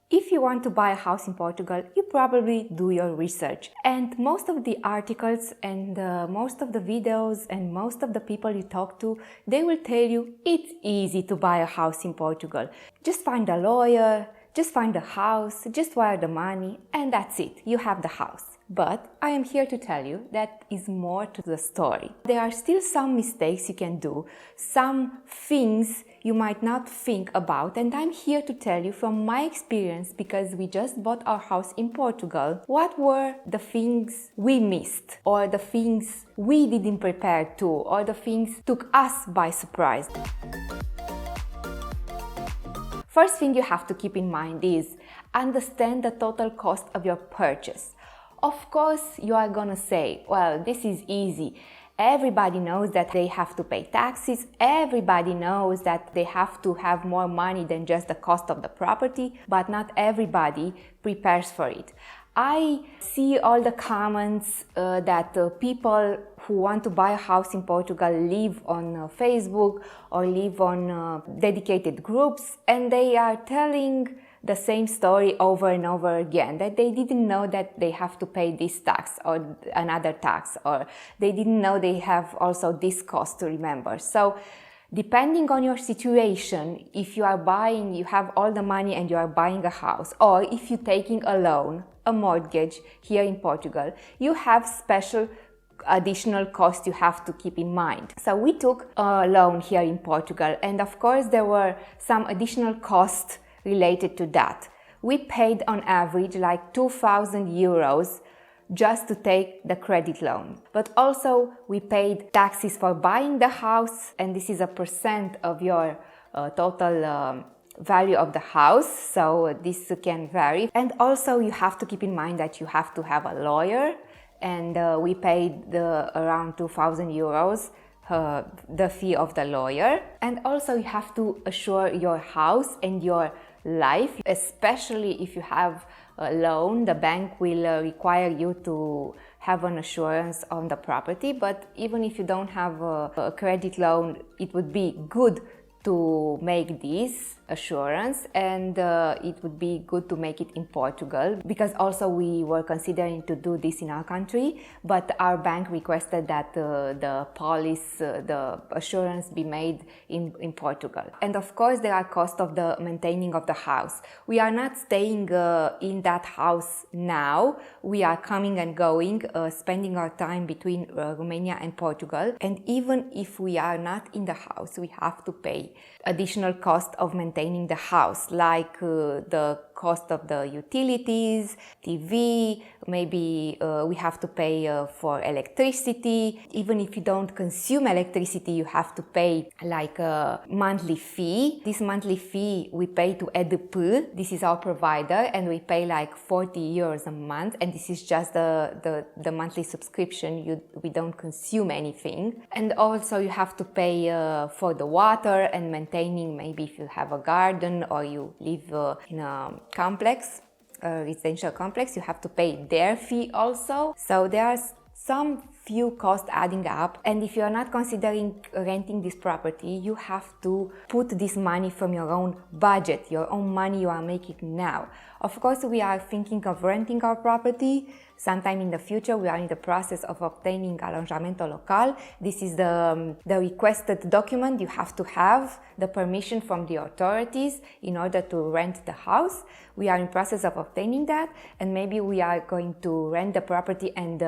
If you want to buy a house in Portugal, you probably do your research. And most of the articles and most of the videos and most of the people you talk to, they will tell you it's easy to buy a house in Portugal. Just find a lawyer, just find a house, just wire the money, and that's it. You have the house. But I am here to tell you that is more to the story. There are still some mistakes you can do, some things you might not think about, and I'm here to tell you from my experience, because we just bought our house in Portugal, what were the things we missed, or the things we didn't prepare to, or the things took us by surprise. First thing you have to keep in mind is understand the total cost of your purchase. Of course, you are gonna say, well, this is easy. Everybody knows that they have to pay taxes. Everybody knows that they have to have more money than just the cost of the property, but not everybody prepares for it. I see all the comments that people who want to buy a house in Portugal live on Facebook or live on dedicated groups, and they are telling the same story over and over again, that they didn't know that they have to pay this tax or another tax, or they didn't know they have also this cost to remember. So depending on your situation, if you are buying, you have all the money and you are buying a house, or if you're taking a loan, a mortgage here in Portugal, you have special additional costs you have to keep in mind. So we took a loan here in Portugal, and of course there were some additional costs related to that. We paid on average like 2,000 euros just to take the credit loan. But also we paid taxes for buying the house, and this is a percent of your total value of the house, so this can vary. And also you have to keep in mind that you have to have a lawyer, and we paid around 2,000 euros the fee of the lawyer. And also you have to assure your house and your life, especially if you have a loan. The bank will require you to have an assurance on the property, but even if you don't have a credit loan, it would be good to make this assurance, and it would be good to make it in Portugal, because also we were considering to do this in our country, but our bank requested that the police, the assurance be made in Portugal. And of course there are costs of the maintaining of the house. We are not staying in that house now. We are coming and going, spending our time between Romania and Portugal, and even if we are not in the house, we have to pay additional cost of maintaining the house, like the cost of the utilities, TV, maybe we have to pay for electricity. Even if you don't consume electricity, you have to pay like a monthly fee. This monthly fee we pay to EDP, this is our provider, and we pay like 40 euros a month, and this is just the monthly subscription. We don't consume anything. And also you have to pay for the water and maintaining, maybe if you have a garden or you live in a complex, residential complex, you have to pay their fee also. So there are some few costs adding up, and if you are not considering renting this property, you have to put this money from your own budget, your own money you are making now. Of course, we are thinking of renting our property sometime in the future. We are in the process of obtaining alojamento local. This is the requested document. You have to have the permission from the authorities in order to rent the house. We are in process of obtaining that, and maybe we are going to rent the property and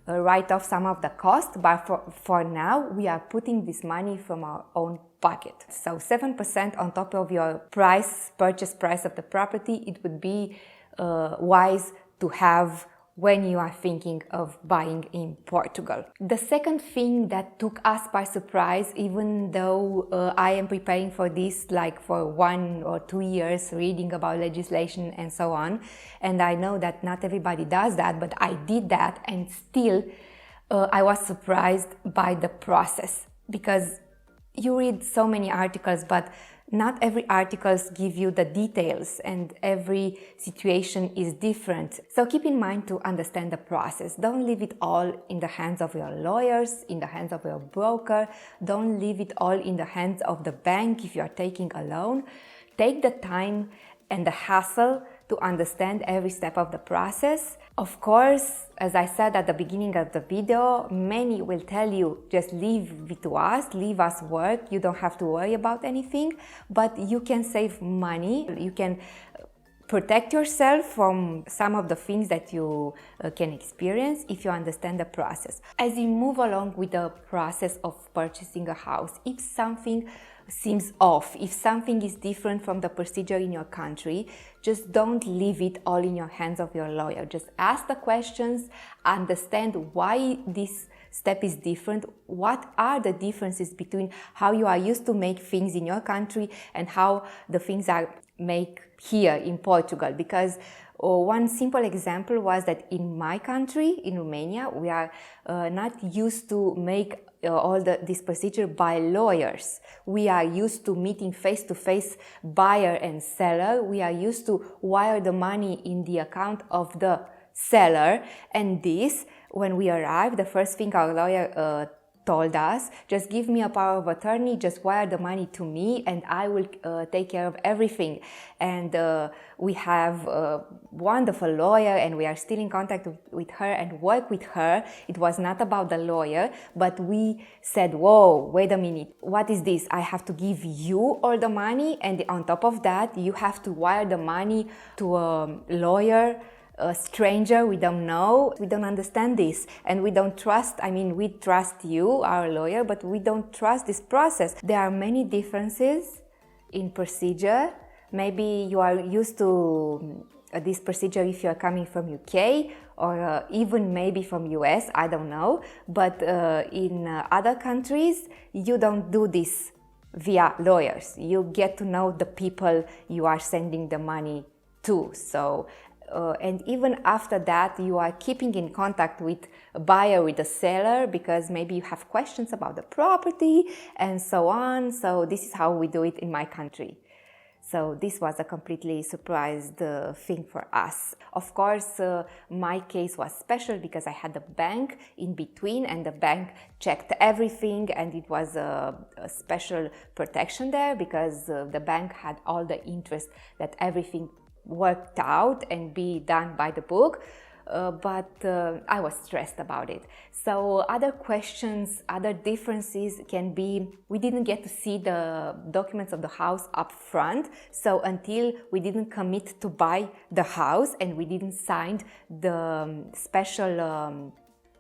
write off some of the cost, but for now we are putting this money from our own pocket. So 7% on top of your purchase price of the property, it would be wise to have when you are thinking of buying in Portugal. The second thing that took us by surprise, even though I am preparing for this like for 1 or 2 years, reading about legislation and so on, and I know that not everybody does that, but I did that, and still I was surprised by the process, because you read so many articles, but not every articles give you the details, and every situation is different. So keep in mind to understand the process. Don't leave it all in the hands of your lawyers, in the hands of your broker. Don't leave it all in the hands of the bank if you are taking a loan. Take the time and the hassle to understand every step of the process. Of course, as I said at the beginning of the video, many will tell you just leave it to us, leave us work, you don't have to worry about anything, but you can save money, you can protect yourself from some of the things that you can experience if you understand the process. As you move along with the process of purchasing a house, if something seems off, if something is different from the procedure in your country, just don't leave it all in your hands of your lawyer. Just ask the questions, understand why this step is different, what are the differences between how you are used to make things in your country and how the things are made here in Portugal. Because one simple example was that in my country, in Romania, we are not used to make all this procedure by lawyers. We are used to meeting face-to-face buyer and seller. We are used to wire the money in the account of the seller. And this, when we arrived, the first thing our lawyer told us, just give me a power of attorney, just wire the money to me and I will take care of everything. And we have a wonderful lawyer and we are still in contact with her and work with her. It was not about the lawyer, but we said, whoa, wait a minute, what is this? I have to give you all the money and on top of that, you have to wire the money to a lawyer, a stranger we don't know. We don't understand this and we don't trust. I mean, we trust you, our lawyer, but we don't trust this process. There are many differences in procedure. Maybe you are used to this procedure if you are coming from UK or even maybe from US, I don't know. But in other countries, you don't do this via lawyers. You get to know the people you are sending the money to. So and even after that, you are keeping in contact with a buyer, with a seller, because maybe you have questions about the property and so on. So this is how we do it in my country. So this was a completely surprised thing for us. Of course, my case was special because I had the bank in between and the bank checked everything and it was a special protection there because the bank had all the interest that everything worked out and be done by the book, but I was stressed about it. So other questions, other differences can be, we didn't get to see the documents of the house up front, so until we didn't commit to buy the house and we didn't sign the special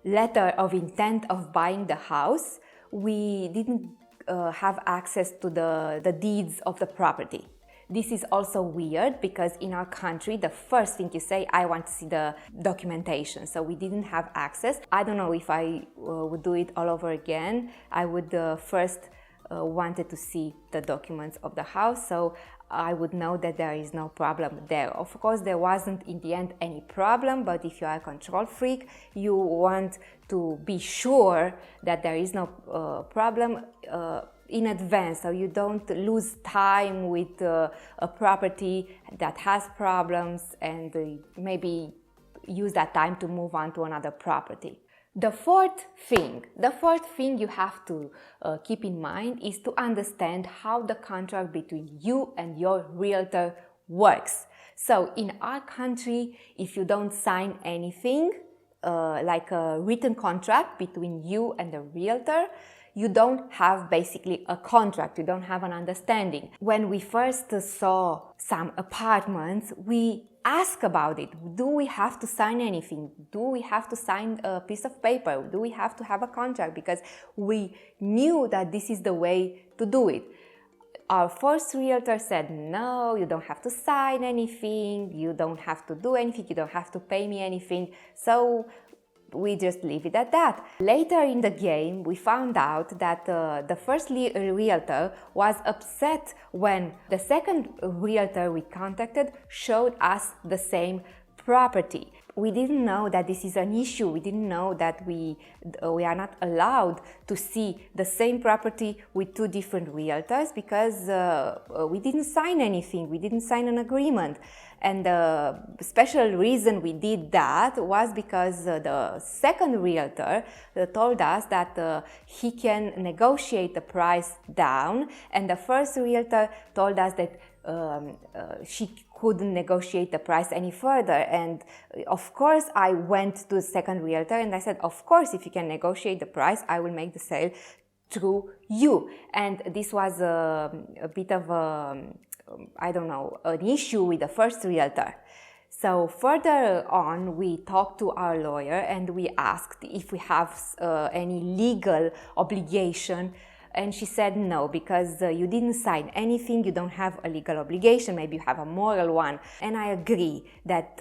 letter of intent of buying the house, we didn't have access to the deeds of the property. This is also weird because in our country, the first thing you say, I want to see the documentation. So we didn't have access. I don't know if I would do it all over again. I would first wanted to see the documents of the house. So I would know that there is no problem there. Of course, there wasn't in the end any problem, but if you are a control freak, you want to be sure that there is no problem in advance, so you don't lose time with a property that has problems and maybe use that time to move on to another property. The fourth thing you have to keep in mind is to understand how the contract between you and your realtor works. So in our country, if you don't sign anything, like a written contract between you and the realtor, you don't have basically a contract, you don't have an understanding. When we first saw some apartments, we asked about it. Do we have to sign anything? Do we have to sign a piece of paper? Do we have to have a contract? Because we knew that this is the way to do it. Our first realtor said, no, you don't have to sign anything, you don't have to do anything, you don't have to pay me anything. So we just leave it at that. Later in the game, we found out that the first realtor was upset when the second realtor we contacted showed us the same property. We didn't know that this is an issue. We didn't know that we are not allowed to see the same property with two different realtors because we didn't sign anything. We didn't sign an agreement. And the special reason we did that was because the second realtor told us that he can negotiate the price down, and the first realtor told us that she couldn't negotiate the price any further. And of course, I went to the second realtor and I said, of course, if you can negotiate the price, I will make the sale through you. And this was a bit of an issue with the first realtor. So further on, we talked to our lawyer and we asked if we have any legal obligation. And she said no, because you didn't sign anything, you don't have a legal obligation, maybe you have a moral one. And I agree that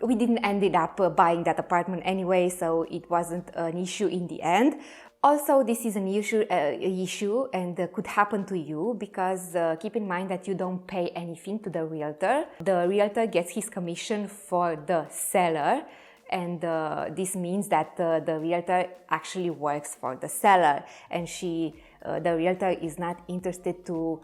we didn't ended up buying that apartment anyway, so it wasn't an issue in the end. Also, this is an issue and could happen to you, because keep in mind that you don't pay anything to the realtor. The realtor gets his commission for the seller, and this means that the realtor actually works for the seller, and the realtor is not interested to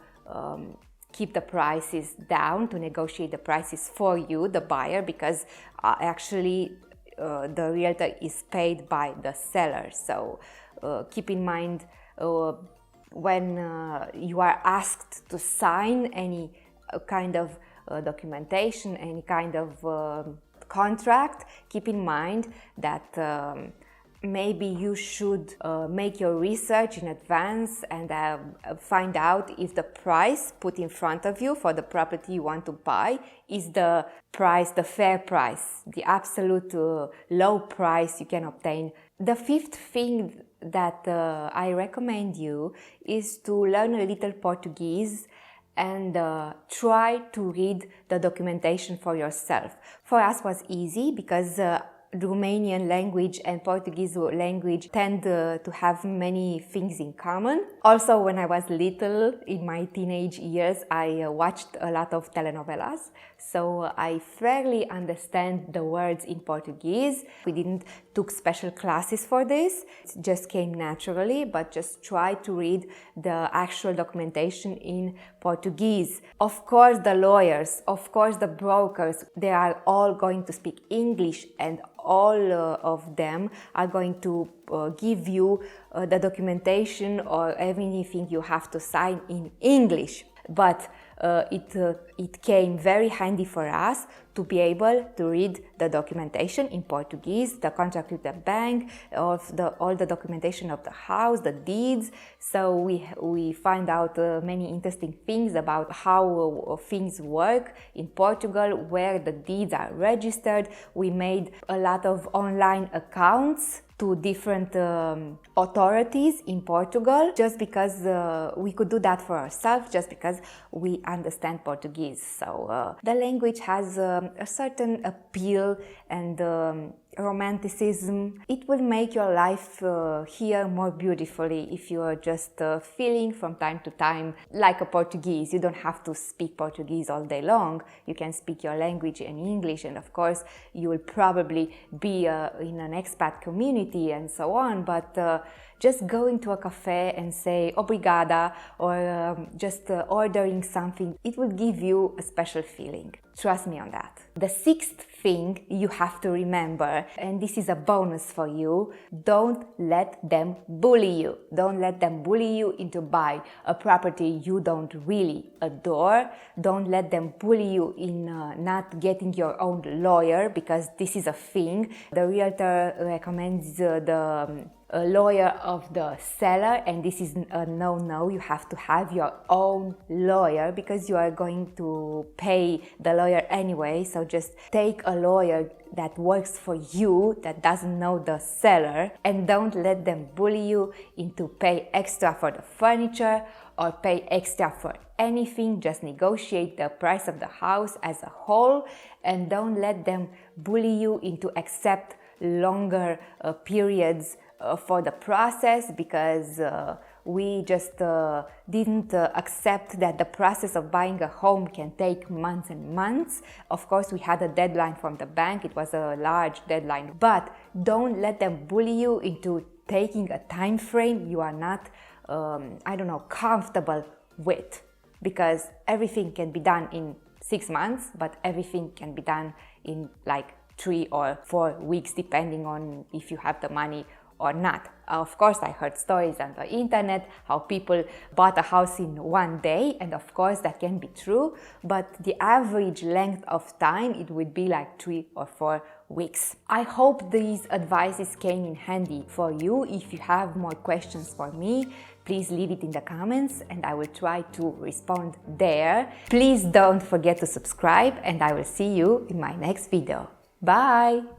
keep the prices down, to negotiate the prices for you, the buyer, because actually the realtor is paid by the seller. So keep in mind when you are asked to sign any kind of documentation, any kind of contract, keep in mind that maybe you should make your research in advance and find out if the price put in front of you for the property you want to buy is the price, the fair price, the absolute low price you can obtain. The fifth thing that I recommend you is to learn a little Portuguese and try to read the documentation for yourself. For us was easy because Romanian language and Portuguese language tend to have many things in common. Also, when I was little, in my teenage years, I watched a lot of telenovelas, so I fairly understand the words in Portuguese. We didn't took special classes for this, it just came naturally, but just try to read the actual documentation in Portuguese. Of course, the lawyers, of course, the brokers, they are all going to speak English, and all of them are going to give you the documentation or anything you have to sign in English. But it came very handy for us to be able to read the documentation in Portuguese, the contract with the bank, all the documentation of the house, the deeds. So we find out many interesting things about how things work in Portugal, where the deeds are registered. We made a lot of online accounts to different authorities in Portugal, just because we could do that for ourselves, just because we understand Portuguese. So the language has a certain appeal and romanticism. It will make your life here more beautifully if you are just feeling from time to time like a Portuguese. You don't have to speak Portuguese all day long. You can speak your language in English, and of course you will probably be in an expat community and so on, but just going to a cafe and say obrigada, or just ordering something, it will give you a special feeling. Trust me on that. The sixth thing you have to remember, and this is a bonus for you, don't let them bully you. Don't let them bully you into buy a property you don't really adore. Don't let them bully you in not getting your own lawyer, because this is a thing. The realtor recommends the a lawyer of the seller, and this is a no-no. You have to have your own lawyer because you are going to pay the lawyer anyway. So just take a lawyer that works for you, that doesn't know the seller, and don't let them bully you into pay extra for the furniture or pay extra for anything. Just negotiate the price of the house as a whole, and don't let them bully you into accept longer periods for the process, because we just didn't accept that the process of buying a home can take months and months. Of course, we had a deadline from the bank. It was a large deadline, but don't let them bully you into taking a time frame you are not, comfortable with, because everything can be done in 6 months, but everything can be done in like 3 or 4 weeks, depending on if you have the money or not. Of course, I heard stories on the internet how people bought a house in one day, and of course that can be true, but the average length of time, it would be like 3 or 4 weeks. I hope these advices came in handy for you. If you have more questions for me, please leave it in the comments and I will try to respond there. Please don't forget to subscribe and I will see you in my next video. Bye!